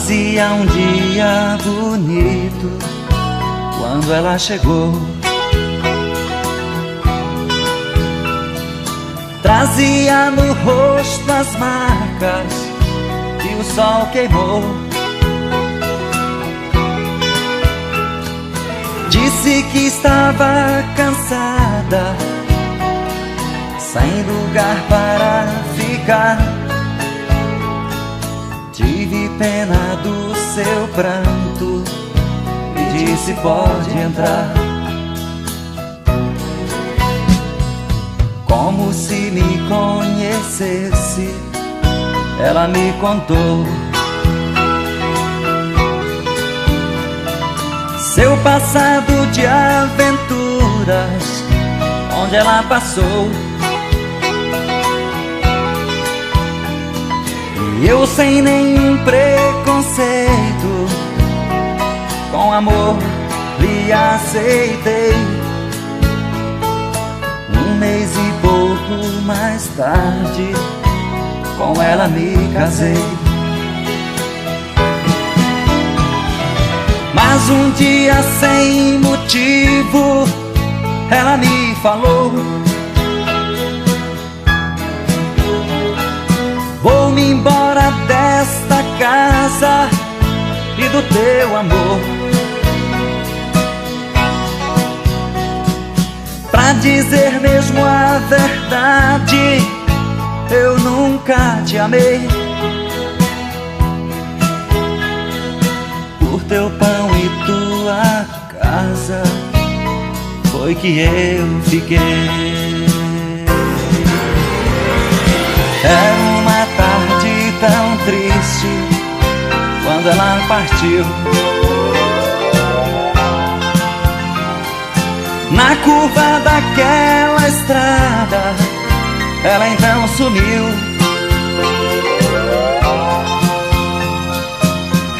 Fazia um dia bonito quando ela chegou. Trazia no rosto as marcas que o sol queimou. Disse que estava cansada, sem lugar para ficar. Tive pena do seu pranto e disse: pode entrar. Como se me conhecesse, ela me contou seu passado de aventuras, onde ela passou. E eu, sem nenhum preconceito, com amor lhe aceitei. Um mês e pouco mais tarde, com ela me casei. Mas um dia, sem motivo, ela me falou: vou-me embora desta casa e do teu amor. Pra dizer mesmo a verdade, eu nunca te amei. Por teu pão e tua casa foi que eu fiquei. Era uma tarde tão triste quando ela partiu. Na curva daquela estrada, ela então sumiu.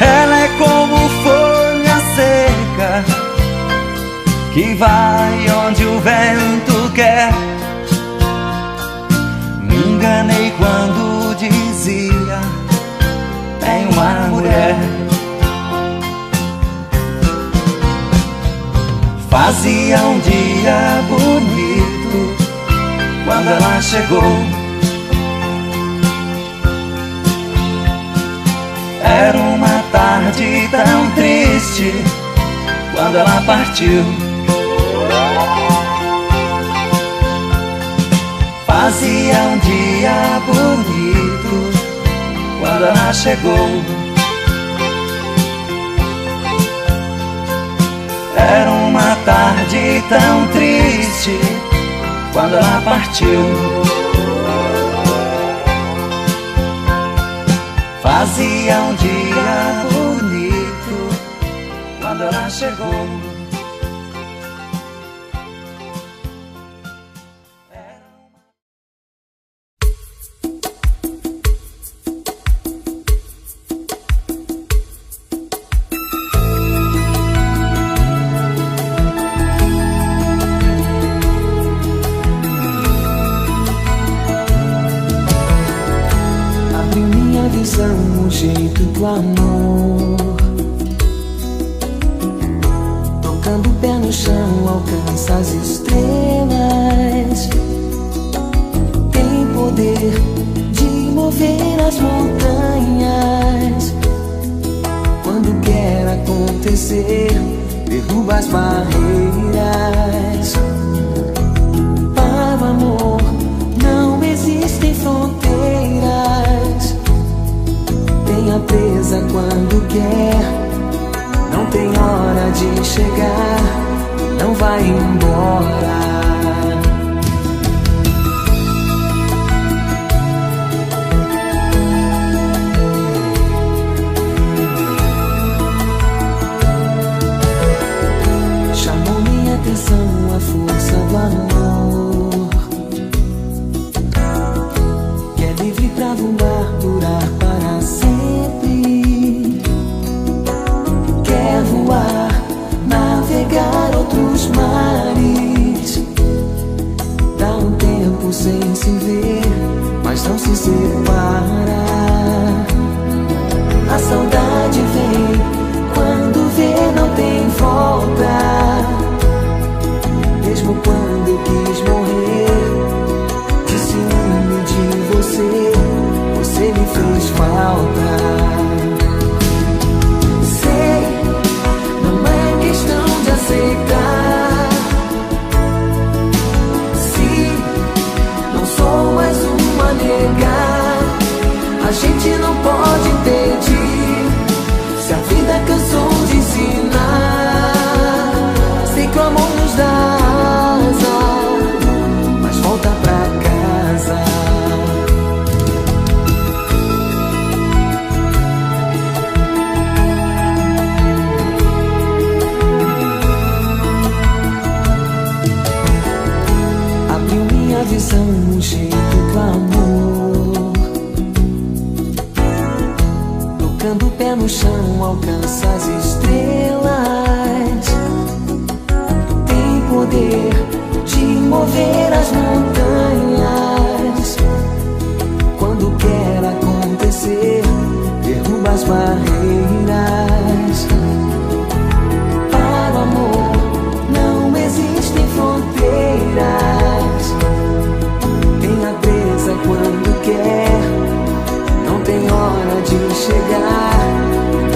Ela é como folha seca que vai onde o vento quer. Me enganei quando dizia: tem uma mulher. Fazia um dia bonito quando ela chegou. Era uma tarde tão triste quando ela partiu. Fazia um dia bonito quando ela chegou. Era uma tarde tão triste quando ela partiu. Fazia um dia bonito quando ela chegou. O jeito do amor, tocando o pé no chão, alcança as estrelas. Tem poder de mover as montanhas. Quando quer acontecer, derruba as barreiras. Para o amor não existem fronteiras. Tenha presa quando quer, não tem hora de chegar, não vai embora. Chamou minha atenção a força do amor, que é livre pra voar, durar para sempre. Quer voar, navegar outros mares. Dá um tempo sem se ver, mas não se separa. A saudade vem quando vê não tem volta. Mesmo quando eu quis morrer de ciúme de você, você me fez falta. Sei, não é questão de aceitar. Se não sou mais uma negar, a gente não pode impedir. Se a vida cansou de ensinar, sei que o amor nos dá asa, mas volta pra casa. Abriu minha visão, um jeito do amor. Tocando o pé no chão, alcança as estrelas. Tem poder de mover as montanhas. Quando quer acontecer, derruba as barreiras. Para o amor não existem fronteiras. Tenha presa quando quer, não tem hora de chegar,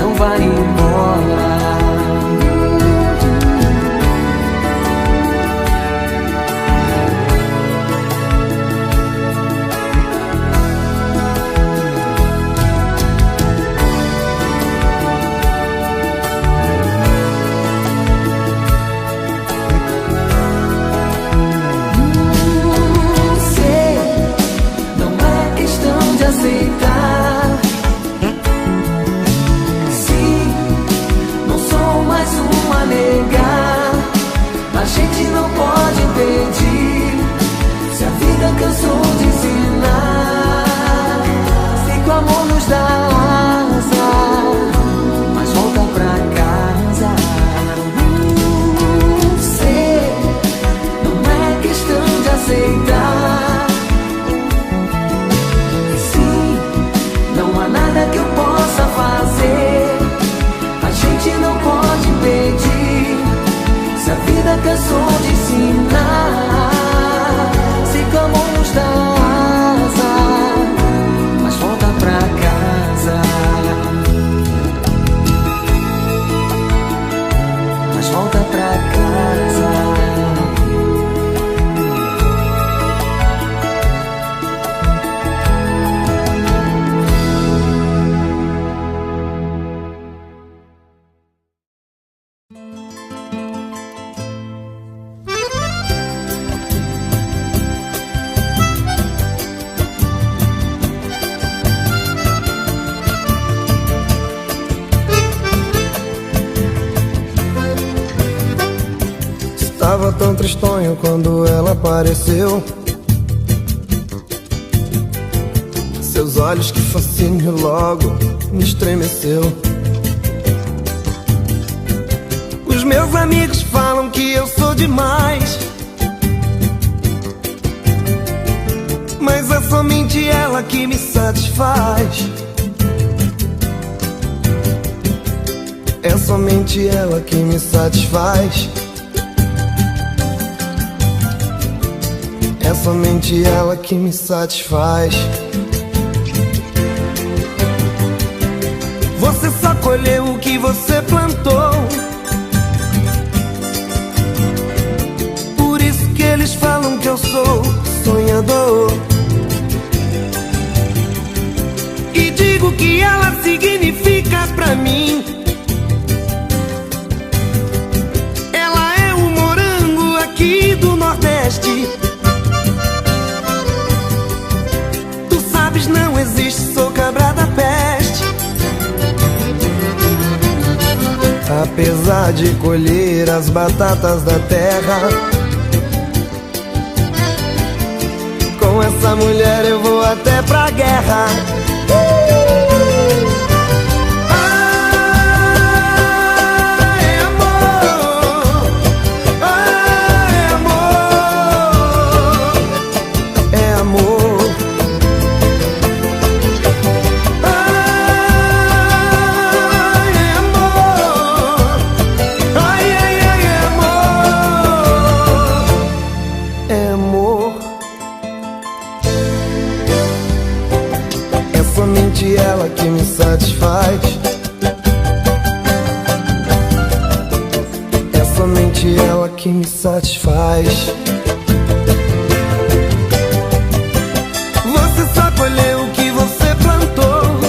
não vai embora. Aceitar. Sim, não sou mais uma negar, a gente não pode impedir. Se a vida cansou de ensinar, sei que o amor nos dá asa, mas volta pra casa. Sei, não é questão de aceitar. Não há nada que eu possa fazer, a gente não pode impedir. Se a vida cansou de ensinar, sei que o amor nos dá asa, mas volta pra casa. Mas volta pra casa. Estava tão tristonho quando ela apareceu. Seus olhos, que fascínio, logo me estremeceu. Os meus amigos falam que eu sou demais, mas é somente ela que me satisfaz. É somente ela que me satisfaz. É somente ela que me satisfaz. Você só colheu o que você plantou. Por isso que eles falam que eu sou sonhador. E digo que ela significa pra mim. Ela é o morango aqui do Nordeste. Não existe, sou cabra da peste. Apesar de colher as batatas da terra, com essa mulher eu vou até pra guerra. somente ela que me satisfaz. É somente ela que me satisfaz. Você só colheu o que você plantou.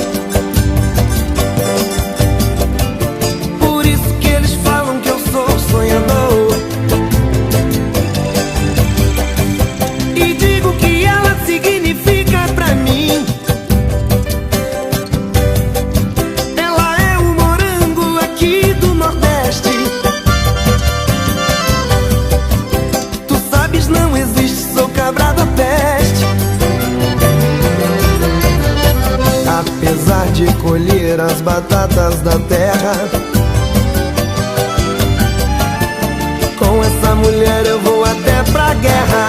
Por isso que eles falam que eu sou sonhador. E digo que ela significa pra mim. Ela é o morango aqui do Nordeste. Tu sabes, não existe, sou cabra da peste. Apesar de colher as batatas da terra, com essa mulher eu vou até pra guerra.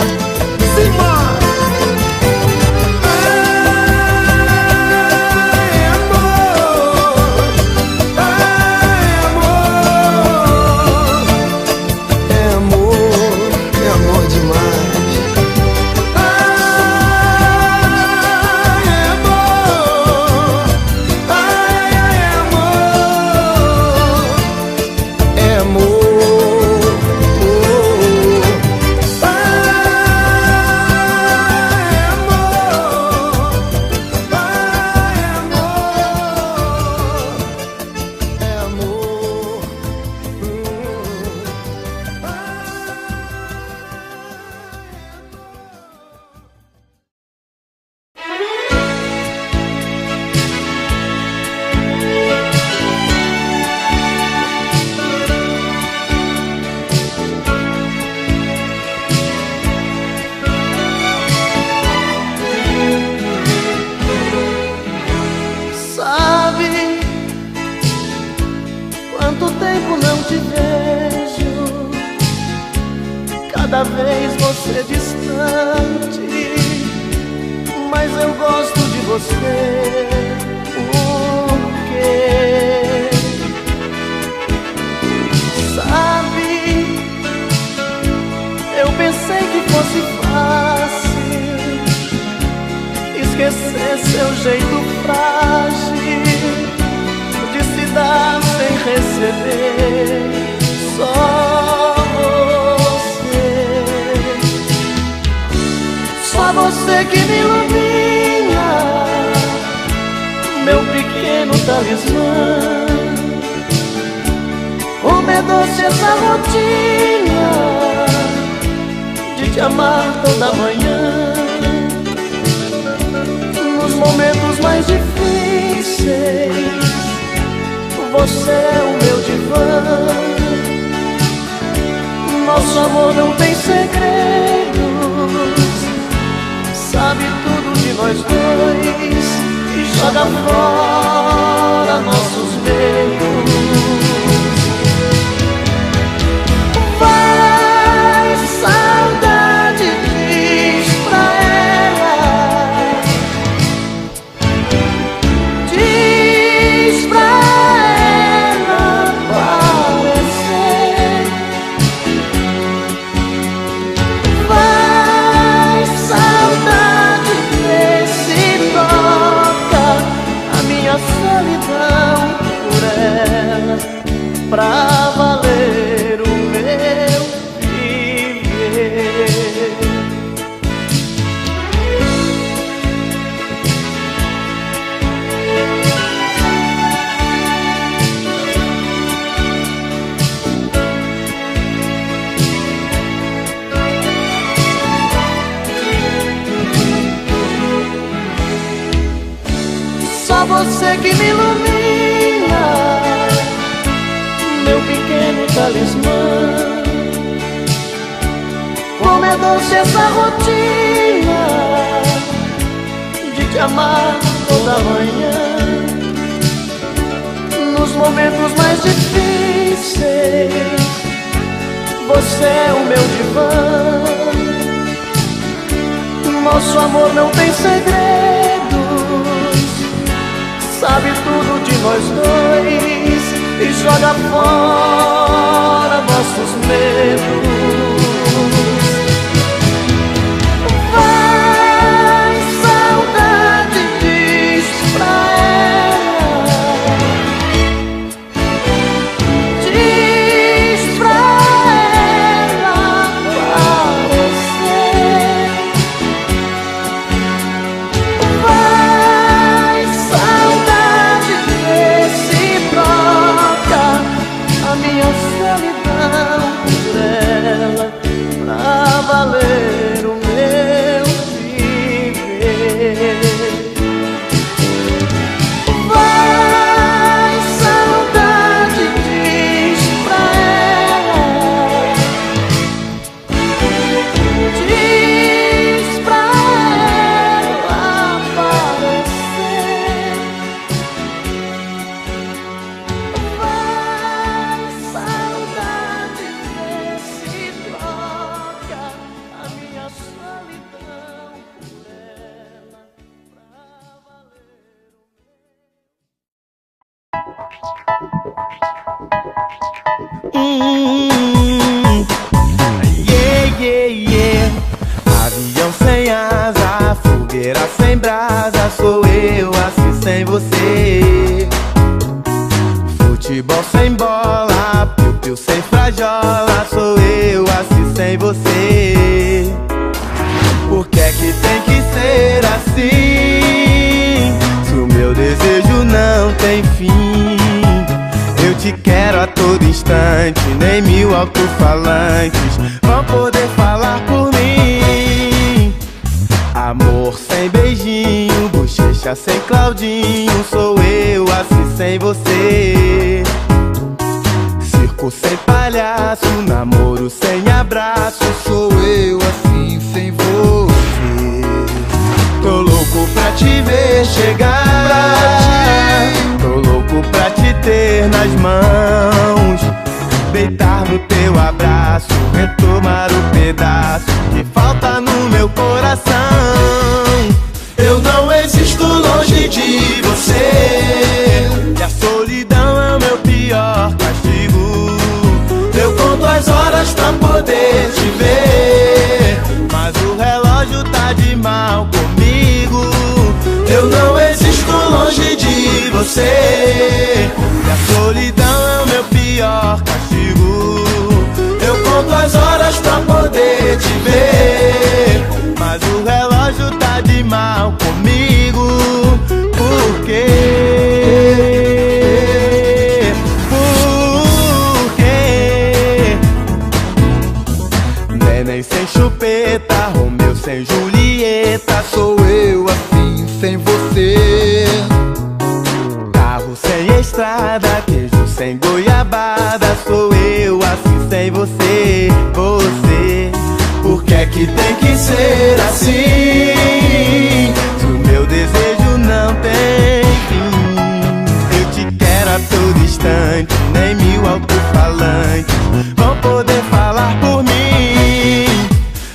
Simbora! Ai, amor, ai, amor, é amor demais. Ai, amor, ai, amor, é amor. Sabe quanto tempo não te vejo? Cada vez você distante, mas eu gosto de você. Por quê? Sabe, eu pensei que fosse fácil esquecer seu jeito frágil de se dar sem receber. Só você que me ilumina, meu pequeno talismã. Como é doce essa rotina de te amar toda manhã. Nos momentos mais difíceis, você é o meu divã. Nosso amor não tem segredos, sabe tudo de nós dois e joga fora nossos medos. Vai, saudade, diz pra ela, diz pra ela aparecer. Vai, saudade, vê se toca a minha solidão por ela, pra valer o meu viver. Só você que me ilumina, meu pequeno talismã. Como é doce essa rotina de te amar toda manhã. Nos momentos mais difíceis, você é o meu divã. Nosso amor não tem segredos, sabe tudo de nós dois e joga fora nossos medos. Vai, saudade, diz pra Yeah, yeah, yeah. Avião sem asa, fogueira sem brasa, sou eu assim sem você. Futebol sem bola, piu-piu sem frajola, sou eu assim sem você. Por que é que tem que ser assim? Se o meu desejo não tem fim. Eu te quero a todo instante, nem 1000 alto-falantes vão poder falar por mim. Amor sem beijinho, bochecha sem Claudinho, sou eu assim sem você. Circo sem palhaço, namoro sem abraço, sou eu assim sem você. Tô louco pra te ver chegar, tô louco pra te ter nas mãos, deitar no teu abraço, retomar o pedaço que falta no meu coração. Eu não existo longe de você, e a solidão é o meu pior castigo. Eu conto as horas pra poder te ver, mas o relógio tá de mal comigo. Eu não existo longe de você, e a solidão é o meu pior castigo. Eu conto as horas pra poder te ver, mas o relógio tá de mal comigo. Por quê? Por quê? Neném sem chupeta, Romeu sem Julieta, sou eu assim sem você. Carro sem estrada, queijo sem goiabada, sou eu assim sem você. Você, por que é que tem que ser assim? Se o meu desejo não tem fim. Eu te quero a todo instante, nem 1000 alto-falantes vão poder falar por mim.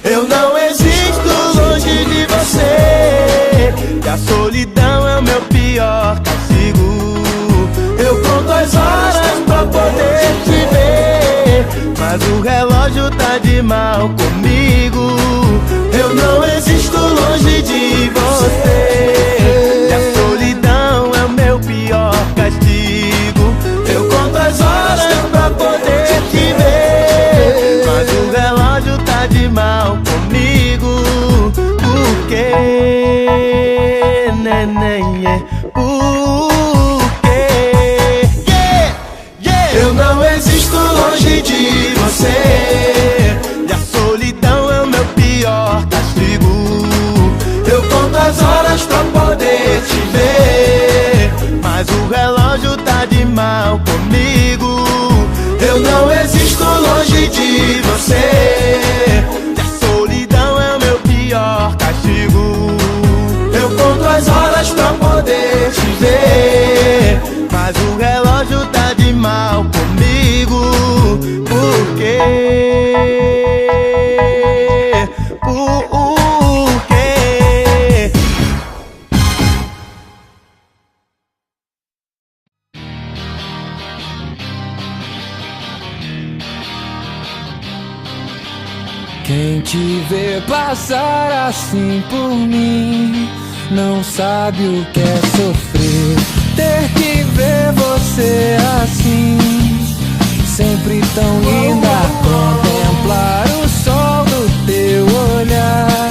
Eu não existo longe de você, e a solidão é o meu pior castigo. Eu conto as horas pra poder te ver, mas o relógio tá de mal comigo. Eu não existo longe de você, e a solidão é o meu pior castigo. Eu conto as horas pra poder te ver, mas o relógio tá de mal comigo. Por quê, neném? Por quê? Yeah, yeah. Eu não existo longe de você, e a solidão é o meu pior castigo. Eu conto as horas pra poder te ver, mas o relógio tá de mal comigo. Eu não existo longe de você, e a solidão é o meu pior castigo. Eu conto as horas pra poder te ver, mas o relógio tá de mal comigo. Por quê? Por quê? Quem te vê passar assim por mim não sabe o que é sofrer, ter que ver você assim, sempre tão linda. Contemplar o sol do teu olhar,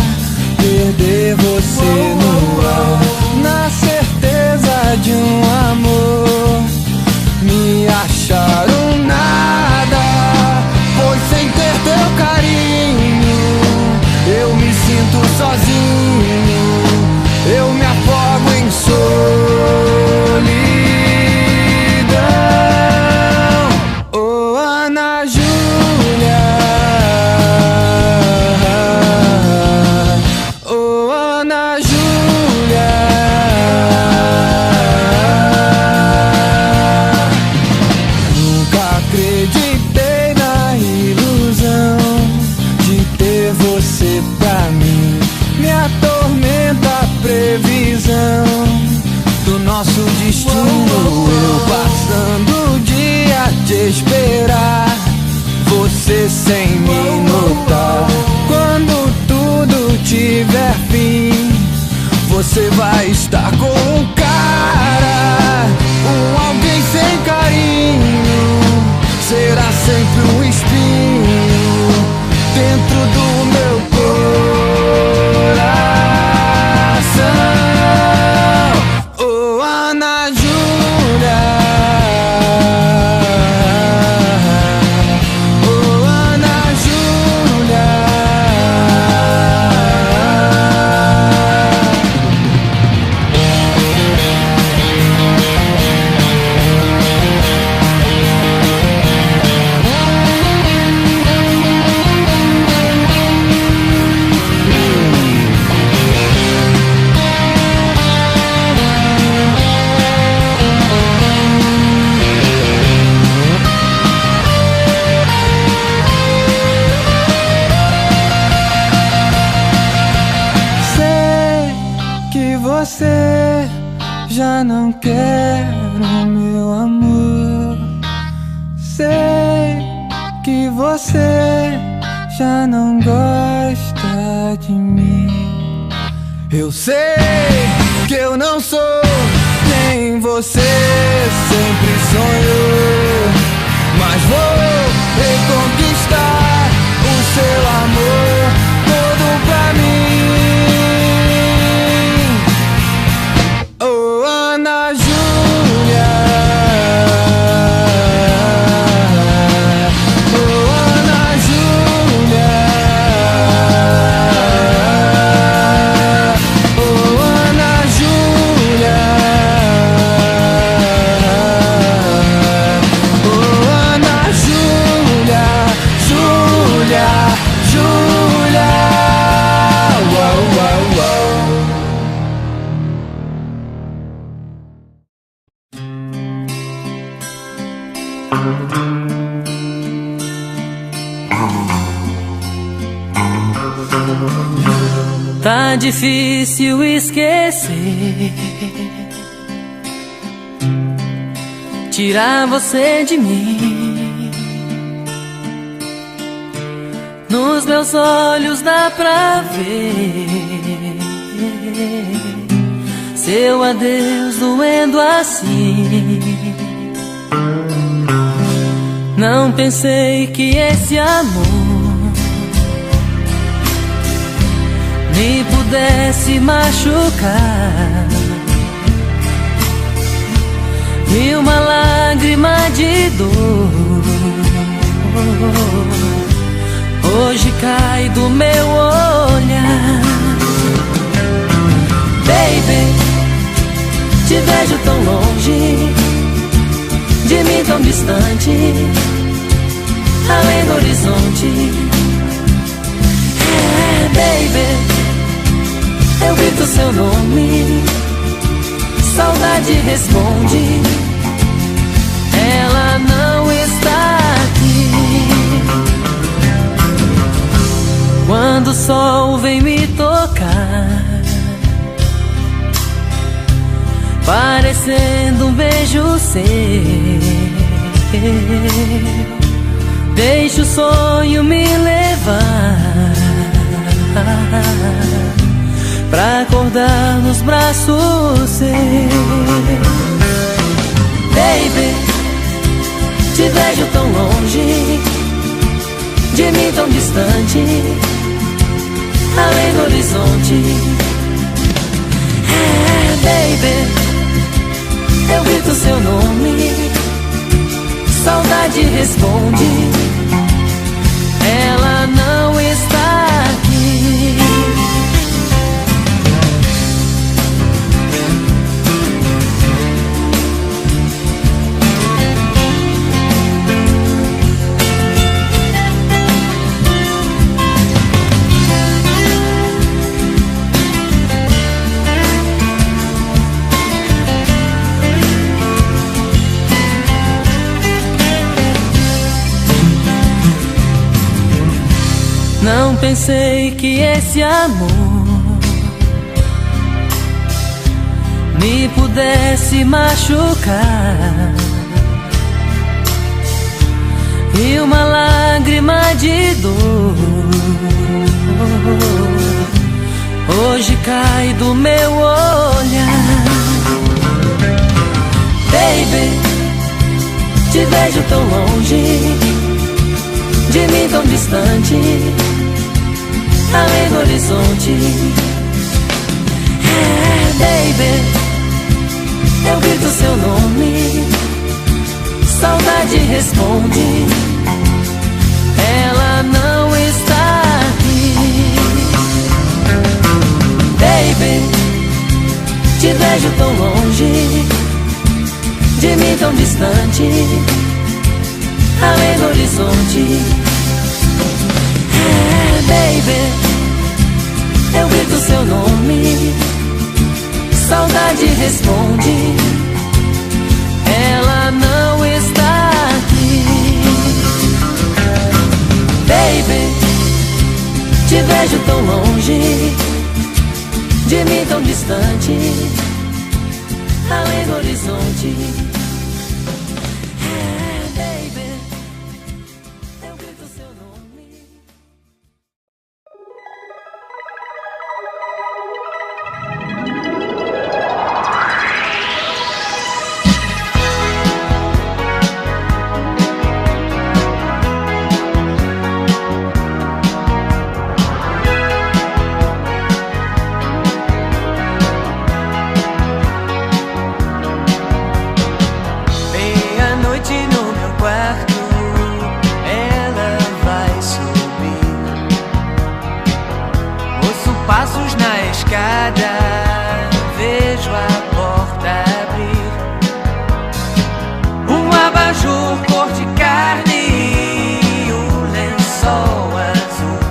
perder você no ar, na certeza de um amor, me achar um nada, pois sem ter teu carinho eu me sinto sozinho, eu me afogo em solidão. Oh, Ana Júlia, oh, Ana Júlia. você vai estar com um cara, com alguém sem carinho. Será sempre um espinho dentro do meu coração. Oh, Ana Júlia, oh, Ana Júlia. Você já não quer o meu amor. Sei que você já não gosta de mim. Eu sei que eu não sou quem você sempre sonhou, mas vou reconquistar o seu amor todo pra mim. Oh, Ana Júlia, oh, Ana Júlia, oh, Ana Júlia, oh, Ana Júlia, Júlia, Júlia, uau, uau, uau. Tá difícil esquecer, tirar você de mim. Nos meus olhos dá pra ver seu adeus doendo assim. Não pensei que esse amor me pudesse machucar. E uma lágrima de dor hoje cai do meu olhar. Baby, te vejo tão longe de mim, tão distante, além do horizonte. É, baby, eu grito seu nome, saudade responde, ela não está aqui. Quando o sol vem me tocar, parecendo um beijo seu, deixa o sonho me levar pra acordar nos braços seus. Baby, te vejo tão longe de mim, tão distante, além do horizonte. É, baby, eu grito seu nome, saudade responde, ela não está aqui. Não pensei que esse amor me pudesse machucar. E uma lágrima de dor hoje cai do meu olhar. Baby, te vejo tão longe, de mim tão distante, além do horizonte. Baby, eu grito seu nome, saudade responde, ela não está aqui. Baby, te vejo tão longe, de mim tão distante, além do horizonte. Baby, eu grito seu nome, saudade responde, ela não está aqui. Baby, te vejo tão longe, de mim tão distante, além do horizonte. Baby, eu grito seu nome. Passos na escada, vejo a porta abrir. Um abajur cor de carne e um lençol azul,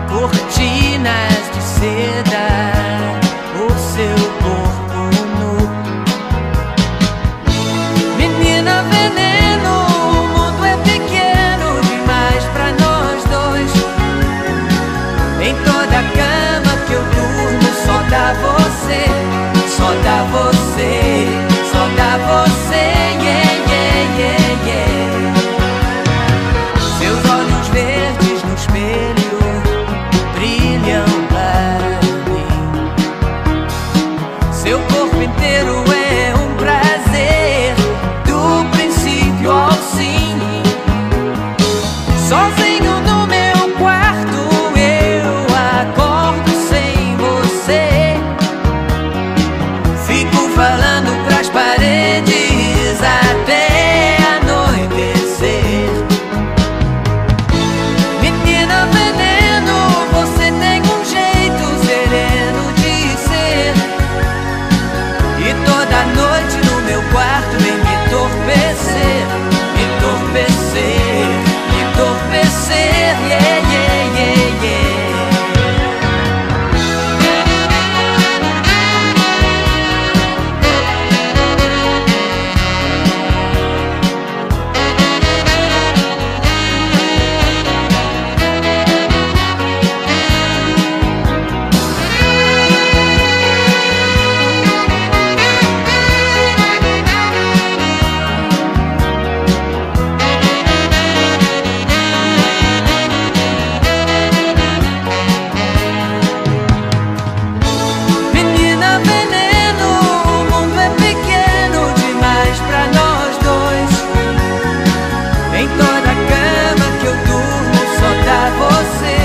cortinas de seda, o seu corpo nu. Menina veneno, o mundo é pequeno demais pra nós dois. Em toda cama que eu durmo só dá você, só dá você, só dá você, yeah, yeah, yeah, yeah. Seus olhos verdes no espelho brilham para mim. Seu corpo inteiro é um prazer, do princípio ao fim. Sozinho no meu quarto eu acordo sem você. Fico falando pras paredes até anoitecer. Menina veneno, você tem um jeito sereno de ser. E toda noite no meu quarto vem me entorpecer, me entorpecer, me entorpecer, yeah, yeah, yeah, yeah. Menina veneno, o mundo é pequeno demais pra nós dois. Em toda cama que eu durmo só dá você,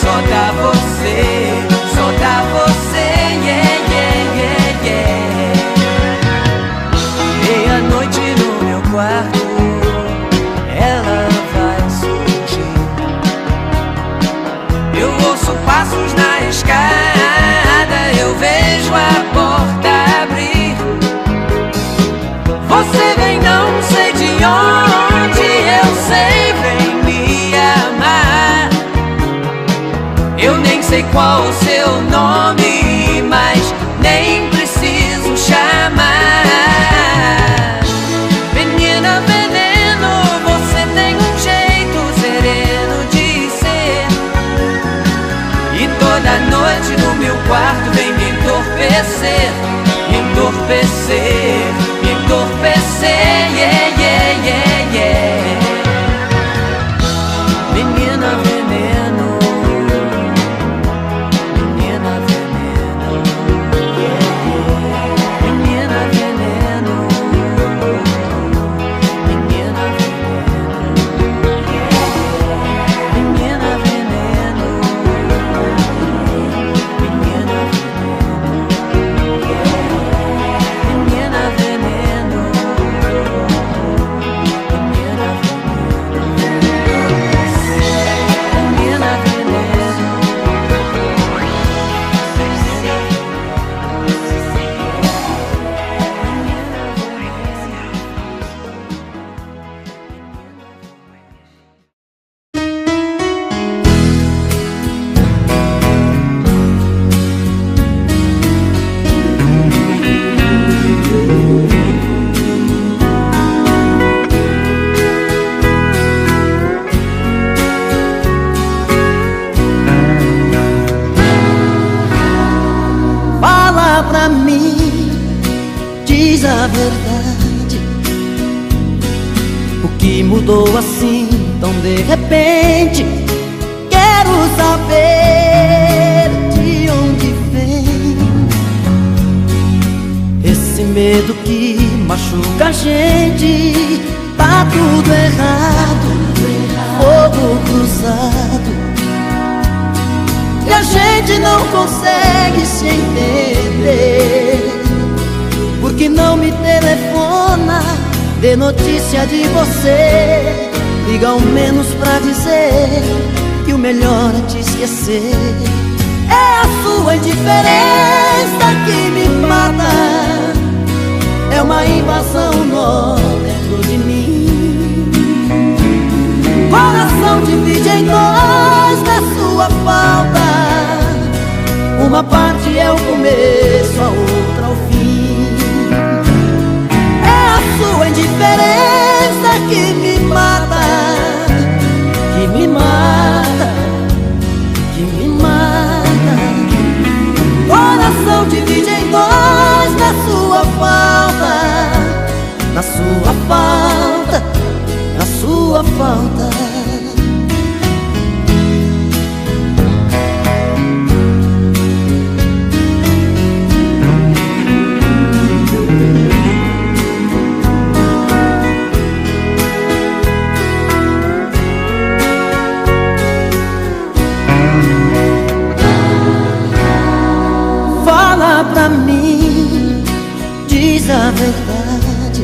só dá você, só dá você, yeah, yeah, yeah, yeah. Meia-noite no meu quarto ela vai surgir. Eu ouço passos na escada, eu vejo a porta abrir. Você vem não sei de onde, eu sei, vem me amar. Eu nem sei qual o seu nome, mas nem preciso chamar. Menina veneno, você tem um jeito sereno de ser. E toda noite no meu quarto vem me entorpecer, me entorpecer, me entorpecer, yeah, yeah, yeah, yeah. Menina veneno, Fala pra mim, diz a verdade. O que mudou assim tão de repente? Quero saber de onde vem esse medo que machuca a gente. Tá tudo errado, fogo cruzado, e a gente não consegue se entender. Porque não me telefona, dê notícia de você. Liga ao menos pra dizer que o melhor é te esquecer. É a sua indiferença que me mata, é uma invasão nó dentro de mim. Coração divide em dois na sua falta. Uma parte é o começo, a outra o fim. É a sua indiferença que me mata, que me mata, que me mata. Coração divide em dois na sua falta, na sua falta, na sua falta. Fala pra mim, diz a verdade.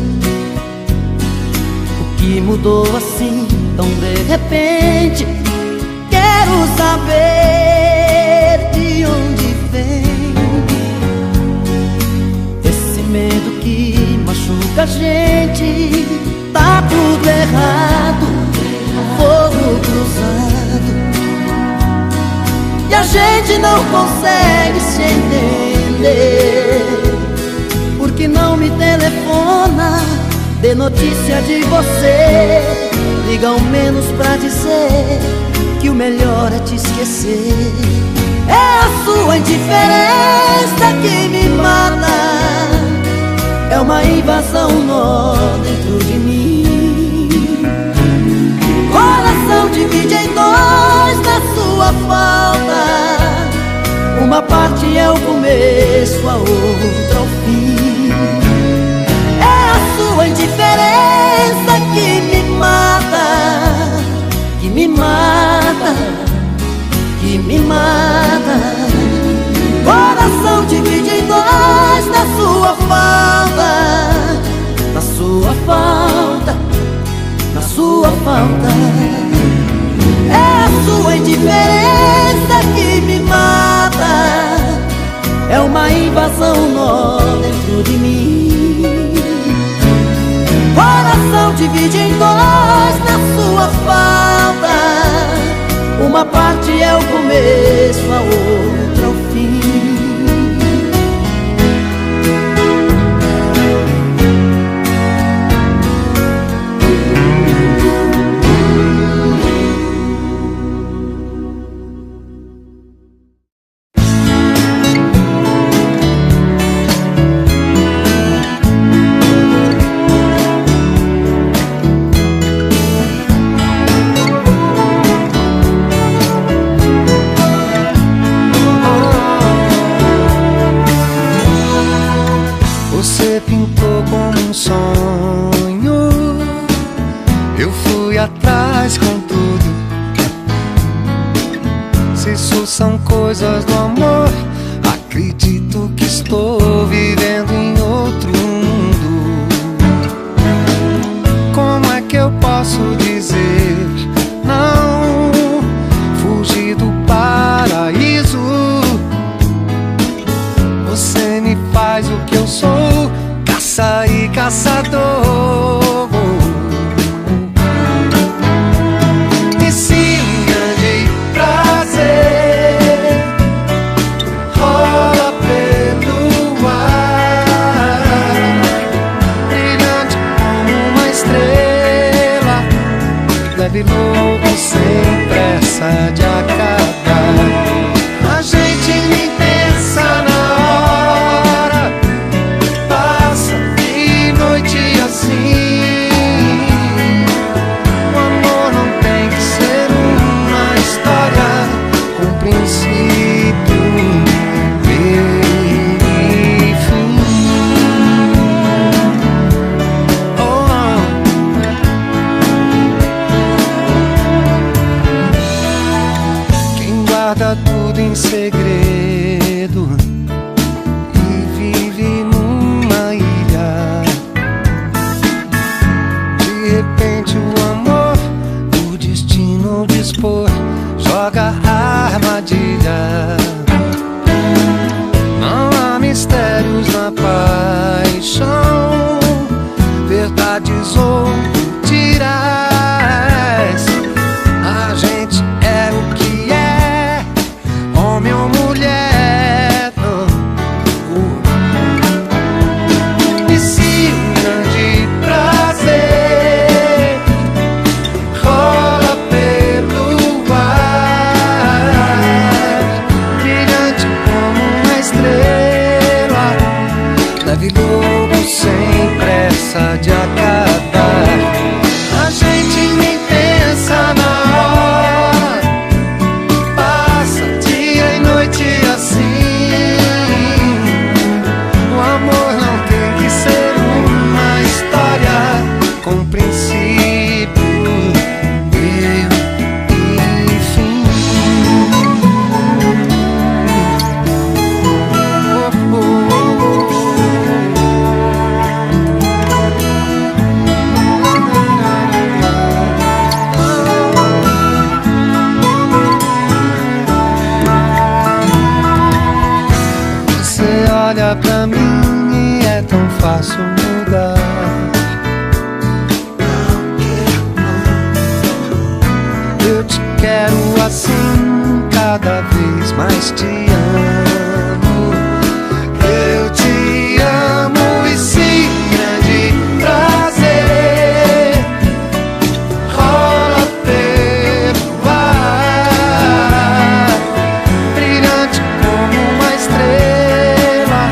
O que mudou assim tão de repente? Quero saber de onde vem esse medo que machuca a gente. Tá tudo errado, fogo cruzado, e a gente não consegue se entender. Porque não me telefona, dê notícia de você. Liga ao menos pra dizer que o melhor é te esquecer. É a sua indiferença que me mata, é uma invasão nó dentro de mim. Coração divide em dois na sua falta. Uma parte é o começo, a outra o fim. É a sua indiferença que me mata, que me mata, que me mata. Coração divide em dois na sua falta, na sua falta, na sua falta. É a sua indiferença que me mata, é uma invasão nó dentro de mim. Coração divide em dois na sua falta. Uma parte é o começo, a outra o fim. São coisas do amor. Acredito que estou vivendo em outro mundo. Como é que eu posso dizer não? Fugir do paraíso. Você me faz o que eu sou, caça e caçador. Louco sem pressa de acabar. A gente nem pensa na armadilha. Não há mistérios na paixão, verdades ou mentiras. A gente é o que é, homem ou mulher. E se um grande prazer rola pelo ar, brilhante como uma estrela, leve logo sem pressa de acabar. A gente nem pensa na hora, passa dia e noite assim. O amor não tem que ser uma história com princípio, meio e fim. Você olha pra mim e é tão fácil mudar. Eu te quero assim, cada vez mais te amo. Eu te amo e se grande prazer rola pelo ar, brilhante como uma estrela,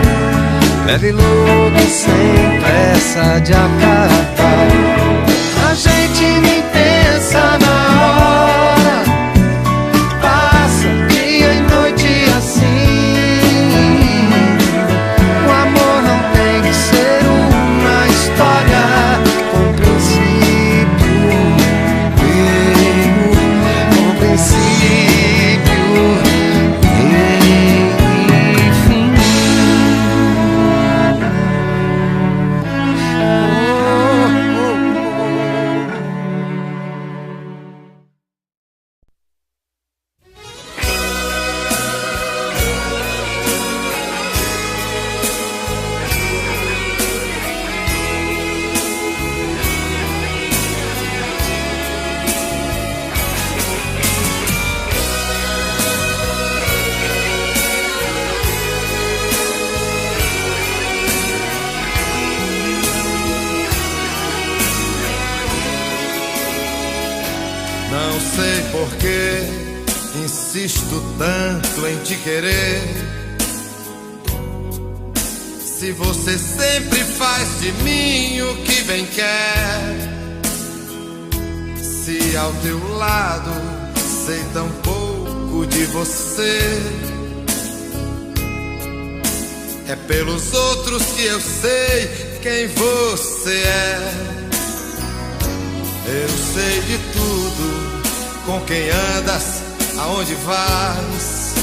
leve logo sem pressa de acabar. A gente nem pensa na hora, passa dia e noite assim. O amor não tem que ser uma história com princípio, com princípio e fim. Não sei por que insisto tanto em te querer, se você sempre faz de mim o que bem quer. Se ao teu lado sei tão pouco de você, é pelos outros que eu sei quem você é. Eu sei de tudo, com quem andas, aonde vais,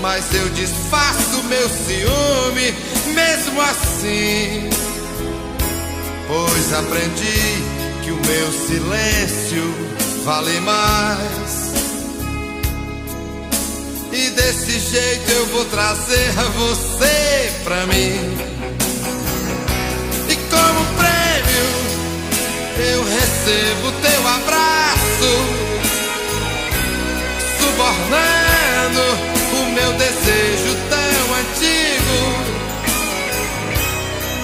mas eu disfarço meu ciúme mesmo assim, pois aprendi que o meu silêncio vale mais. E desse jeito eu vou trazer você pra mim, e como prêmio eu recebo teu abraço, subornando o meu desejo tão antigo,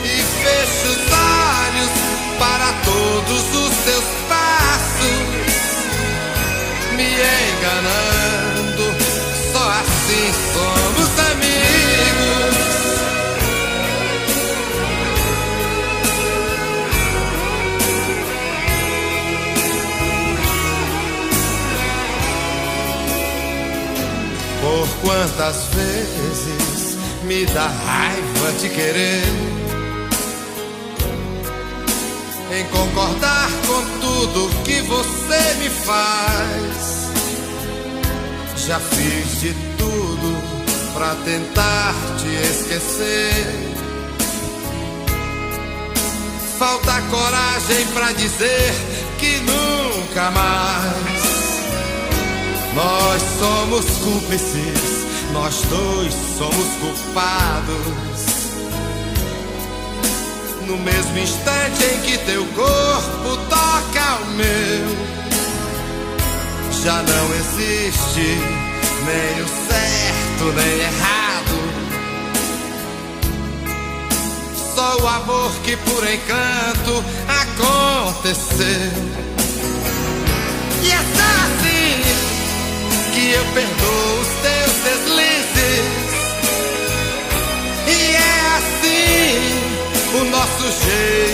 e fecho os olhos para todos os teus passos, me enganando. Só assim somos amigos. Por quantas vezes me dá raiva te querer, em concordar com tudo que você me faz. Já fiz de tudo pra tentar te esquecer, falta coragem pra dizer que nunca mais. Nós somos cúmplices, nós dois somos culpados. No mesmo instante em que teu corpo toca o meu, já não existe nem o certo nem errado. Só o amor que por encanto aconteceu. E é só assim que eu perdoo os teus deslizes. E é assim o nosso jeito